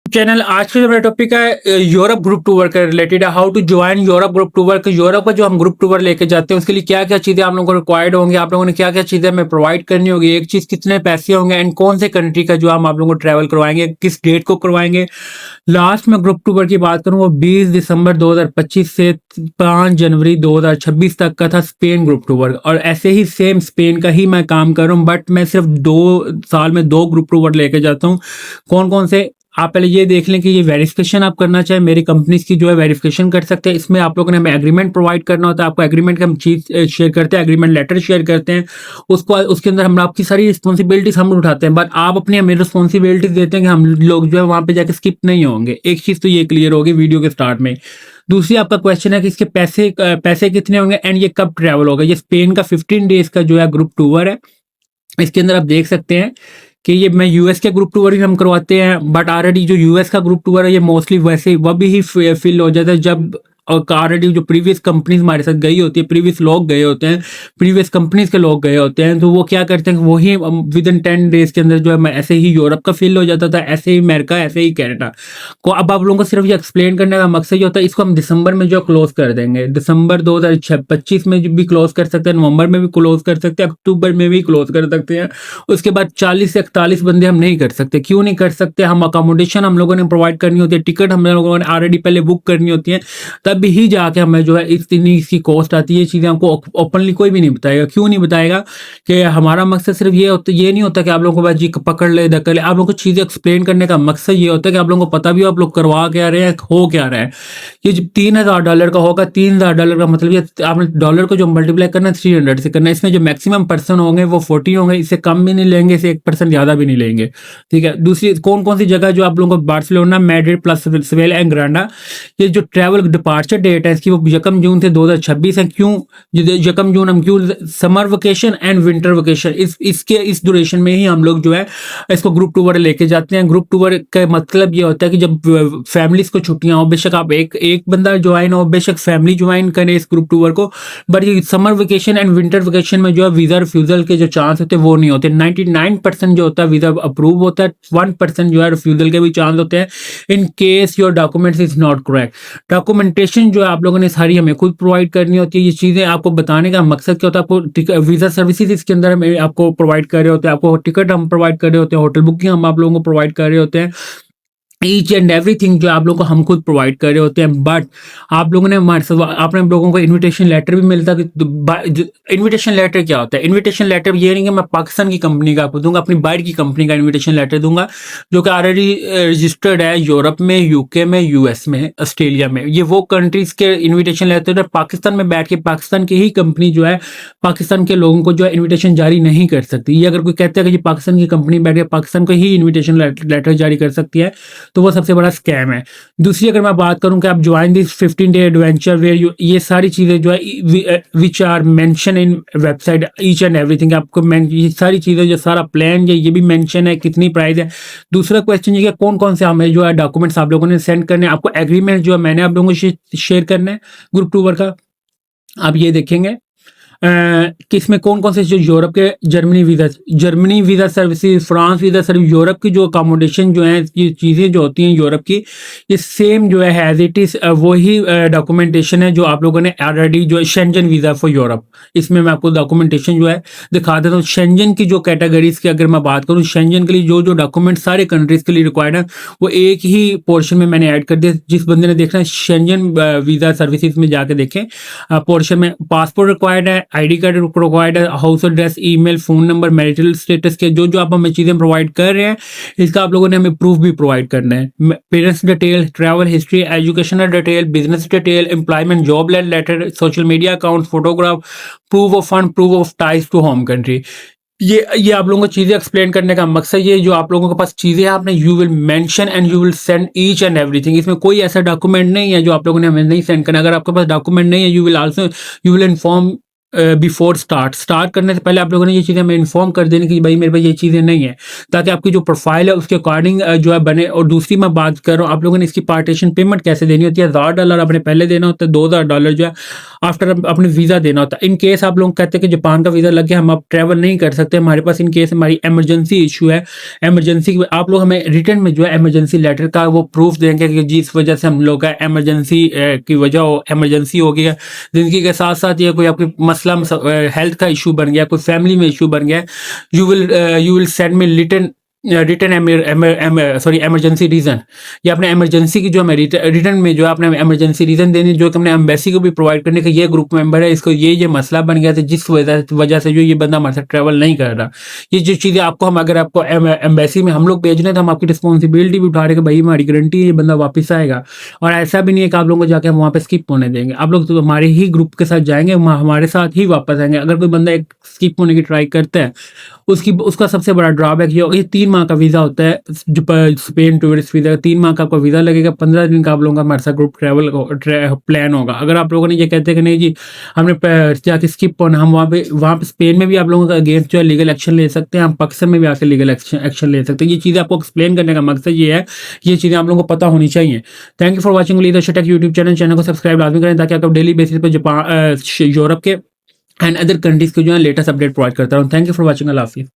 Channel आज का जो मेरा टॉपिक है यूरोप ग्रुप टूर के रिलेटेड है। How to join Europe group tour. Europe का जो हम ग्रुप टूर लेके जाते हैं उसके लिए क्या क्या चीजें आप लोगों को रिक्वायर्ड होंगी, आप लोगों ने क्या क्या चीजें हमें प्रोवाइड करनी होगी, एक चीज कितने पैसे होंगे एंड कौन से कंट्री का जो हम आप लोगों को ट्रैवल करवाएंगे, किस डेट को करवाएंगे। लास्ट में ग्रुप टूर की बात करूँ वो 20 दिसंबर 2025 से 5 जनवरी 2026 तक का था स्पेन ग्रुप टूर। और ऐसे ही सेम स्पेन का ही मैं काम कर रहा हूँ, बट मैं सिर्फ 2 साल में 2 ग्रुप टूर लेके जाता हूँ। कौन कौन से, आप पहले ये देख लें कि ये वेरिफिकेशन आप करना चाहें मेरी कंपनीज की जो है वेरिफिकेशन कर सकते हैं। इसमें आप लोगों ने हमें एग्रीमेंट प्रोवाइड करना होता है। आपको एग्रीमेंट का हम चीज शेयर करते हैं, एग्रीमेंट लेटर शेयर करते हैं। उसको उसके अंदर हम आपकी सारी रिस्पॉन्सिबिलिटीज हम उठाते हैं, बट आप अपनी हमें रिस्पॉन्सिबिलिटीज देते हैं कि हम लोग जो है वहां पे जाके स्किप नहीं होंगे। एक चीज तो ये क्लियर होगी वीडियो के स्टार्ट में। दूसरी आपका क्वेश्चन है कि इसके पैसे कितने होंगे एंड ये कब ट्रैवल होगा। ये स्पेन का 15 डेज का जो है ग्रुप टूर है। इसके अंदर आप देख सकते हैं कि ये मैं यूएस के ग्रुप टूर ही हम करवाते हैं, बट ऑलरेडी जो यूएस का ग्रुप टूर है ये मोस्टली वैसे वह भी ही फिल हो जाता है जब ऑलरेडी जो प्रीवियस कंपनीज हमारे साथ गई होती है, प्रीवियस लोग गए होते हैं, प्रीवियस कंपनीज के लोग गए होते हैं, तो वो क्या करते हैं वही विद इन 10 डेज के अंदर जो है मैं ऐसे ही यूरोप का फिल हो जाता था, ऐसे ही अमेरिका, ऐसे ही कनाडा को। अब आप लोगों को सिर्फ ये एक्सप्लेन करने का मकसद ये होता है, इसको हम दिसंबर में जो क्लोज कर देंगे, दिसंबर 2025 में भी क्लोज कर सकते हैं, नवंबर में भी क्लोज कर सकते हैं, अक्टूबर में भी क्लोज कर सकते हैं। उसके बाद 40 से 41 बंदे हम नहीं कर सकते। क्यों नहीं कर सकते? हम अकोमोडेशन हम लोगों ने प्रोवाइड करनी होती है, टिकट हम लोगों ने ऑलरेडी पहले बुक करनी होती है, तब ही जाके हमें जो है इतनी इसकी कॉस्ट आती है। ये चीज़ें हमको ओपनली कोई भी नहीं बताएगा। क्यों नहीं बताएगा? कि हमारा मकसद सिर्फ ये नहीं होता कि आप लोगों को बस जी पकड़ ले धक्कर ले। आप लोगों को चीज़ें एक्सप्लेन करने का मकसद ये होता है कि आप लोगों को पता भी हो आप लोग करवा क्या रहे हैं, हो क्या रहा है। ये जब $3000 का होगा, $3000 का मतलब ये आपने डॉलर को जो मल्टीप्लाई करना है 300 से करना है। इसमें जो मैक्सिमम पर्सन होंगे वो 40 होंगे, इससे कम भी नहीं लेंगे, इससे 1% ज़्यादा भी नहीं लेंगे। ठीक है। दूसरी कौन कौन सी जगह जो आप लोगों को, Barcelona, Madrid plus Seville and Granada. ये जो ट्रैवल डिपार्चर डेट है इसकी वो 1 जून से 2026 है। क्यों 1 जून? हम क्यों summer vacation and winter vacation इस ड्यूरेशन में ही हम लोग जो है इसको ग्रुप टूर लेके जाते हैं। ग्रुप टूर का मतलब ये होता है कि जब फैमिलीज को छुट्टियां हो, बेशक आप एक बंदा ज्वाइन हो, बेशक फैमिली ज्वाइन करे इस ग्रुप टूर को, बट ये summer vacation and winter vacation में जो है वीजा रिफ्यूजल के जो चांस होते हैं वो नहीं होते। 99% जो होता है वीजा अप्रूव होता है, 1% जो है रिफ्यूजल के भी चांस होते हैं in case your documents is not correct. Documentation जो है आप लोगों ने सारी हमें खुद प्रोवाइड करनी होती है। ये चीज़ें आपको बताने का मकसद क्या होता है, आपको वीज़ा सर्विसेज इसके अंदर हम आपको प्रोवाइड कर रहे होते हैं, आपको टिकट हम प्रोवाइड कर रहे होते हैं, होटल बुकिंग हम आप लोगों को प्रोवाइड कर रहे होते हैं, ईच एंड एवरीथिंग जो आप लोगों को हम खुद प्रोवाइड कर रहे होते हैं। बट आप लोगों ने हमारे साथ, आपने हम लोगों को इनविटेशन लेटर भी मिलता है। इनविटेशन लेटर क्या होता है? इनविटेशन लेटर ये नहीं कि मैं पाकिस्तान की कंपनी का आपको दूंगा, अपनी बाहर की कंपनी का इनविटेशन लेटर दूंगा जो कि ऑलरेडी रजिस्टर्ड है यूरोप में, यूके में, यूएस में, ऑस्ट्रेलिया में। ये वो कंट्रीज के इन्विटेशन लेटर है। पाकिस्तान में बैठ के पाकिस्तान की ही कंपनी जो है पाकिस्तान के लोगों को जो है इन्विटेशन जारी नहीं कर सकती। ये अगर कोई कहता है कि पाकिस्तान की कंपनी बैठ के पाकिस्तान को ही इन्विटेशन लेटर जारी कर सकती है तो वो सबसे बड़ा स्कैम है। दूसरी अगर मैं बात करूं कि आप join this 15 day adventure where you, ये सारी चीज़ें जो है which are mention in website each and everything, आपको ये सारी चीज़ें जो सारा प्लान ये भी मेंशन है, कितनी प्राइस है। दूसरा क्वेश्चन ये कौन कौन से हमें जो है डॉक्यूमेंट्स आप लोगों ने सेंड करने हैं। आपको एग्रीमेंट जो है मैंने आप लोगों को शेयर करना है ग्रुप टूर का। आप ये देखेंगे कि इसमें कौन कौन से जो यूरोप के Germany visa services, France visa service, Europe की जो अकोमोडेशन जो है, ये चीज़ें जो होती हैं यूरोप की, ये सेम जो है एज इट इज़ वही डॉक्यूमेंटेशन है जो आप लोगों ने ऑलरेडी जो है शेंजन वीज़ा फॉर यूरोप, इसमें मैं आपको डॉक्यूमेंटेशन जो है दिखा देता हूँ। शेंजन की जो कैटेगरीज की अगर मैं बात करूँ, शेंजन के लिए जो जो डॉक्यूमेंट सारे कंट्रीज के लिए रिक्वायर्ड है वो एक ही पोर्शन में मैंने ऐड कर दिया। जिस बंदे ने देखना है शेंजन वीज़ा सर्विसेज में जाके देखें, पोर्शन में पासपोर्ट रिक्वायर्ड है, आईडी कार्ड प्रोवाइड है, house address, email, phone number, marital status के जो जो आप हमें चीज़ें प्रोवाइड कर रहे हैं इसका आप लोगों ने हमें प्रूफ भी प्रोवाइड करना है। Parents detail, travel history, educational detail, business detail, employment, job letter, social media account, photograph, proof of fund, proof of ties to home country. ये आप लोगों को चीज़ें एक्सप्लेन करने का मकसद ये जो आप लोगों के पास चीज़ें हैं आपने you will mention and you will send each and everything. इसमें कोई ऐसा डॉक्यूमेंट नहीं है जो आप लोगों ने हमें नहीं सेंड करना। अगर आपके पास डॉक्यूमेंट नहीं है you will inform before start करने से पहले आप लोगों ने ये चीज़ें हमें इन्फॉर्म कर देनी कि भाई मेरे पास ये चीज़ें नहीं है, ताकि आपकी जो प्रोफाइल है उसके अकॉर्डिंग जो है बने। और दूसरी मैं बात कर रहा हूँ, आप लोगों ने इसकी पार्टीशन पेमेंट कैसे देनी होती है। $1000 आपने पहले देना होता है, $2000 जो है आफ्टर अपने वीज़ा देना होता है। इन केस आप लोग कहते हैं कि जापान का वीज़ा लग गया, हम अब ट्रैवल नहीं कर सकते, हमारे पास इन केस हमारी इमरजेंसी इशू है, इमरजेंसी आप लोग हमें रिटर्न में जो है इमरजेंसी लेटर का वो प्रूफ देंगे कि जिस वजह से हम लोग का इमरजेंसी की वजह हो, इमरजेंसी हो गई है ज़िंदगी के साथ-साथ, या कोई आपकी मसला हेल्थ का इश्यू बन गया, कोई फैमिली में इश्यू बन गया है, you will send me return emergency reason, या अपने इमरजेंसी की जो हमें रिटर्न में जो है अपने इमरजेंसी रीज़न देनी, जो कि हमने एम्बेसी को भी प्रोवाइड करने का, ये ग्रुप मेंबर है, इसको ये मसला बन गया था जिस वजह से जो ये बंदा हमारे साथ ट्रैवल नहीं कर रहा। ये जो चीज़ें आपको हम अगर आपको एम्बेसी में हम लोग भेज रहे हैं, तो हम आपकी रिस्पॉन्सिबिलिटी भी उठा रहे हैं कि भाई हमारी गारंटी है ये बंदा वापस आएगा। और ऐसा भी नहीं है कि आप लोगों को जाके हम वहाँ पे स्किप होने देंगे, आप लोग तो हमारे ही ग्रुप के साथ जाएंगे, हमारे साथ ही वापस आएंगे। अगर कोई बंदा एक स्किप होने की ट्राई करता है, उसका सबसे बड़ा ड्रॉबैक ये होगा, ये 3 माह का वीज़ा होता है, स्पेन टूरिस्ट वीज़ा, 3 माह का आपका वीज़ा लगेगा, 15 दिन का आप लोगों का हमारे साथ ग्रुप ट्रैवल प्लान होगा। अगर आप लोगों ने ये कहते हैं कि नहीं जी हमने जाके स्किप होना, हम वहाँ पे स्पेन में भी आप लोगों का अगेंस्ट जो है लीगल एक्शन ले सकते हैं, हम पाकिस्तान में भी आकर लीगल एक्शन ले सकते हैं। ये चीज़ें आपको एक्सप्लेन करने का मकसद ये है, ये चीज़ें आप लोगों को पता होनी चाहिए। Thank you for watching leadership take YouTube channel को सब्सक्राइब लाजमी करें, ताकि आपको डेली बेसिस पर जापान यूरोप के एंड अदर कंट्रीज के जो है लेटेस्ट अपडेट प्रोवाइड करता हूँ। थैंक यू फॉर वॉचिंग, अल्लाह हाफिज़।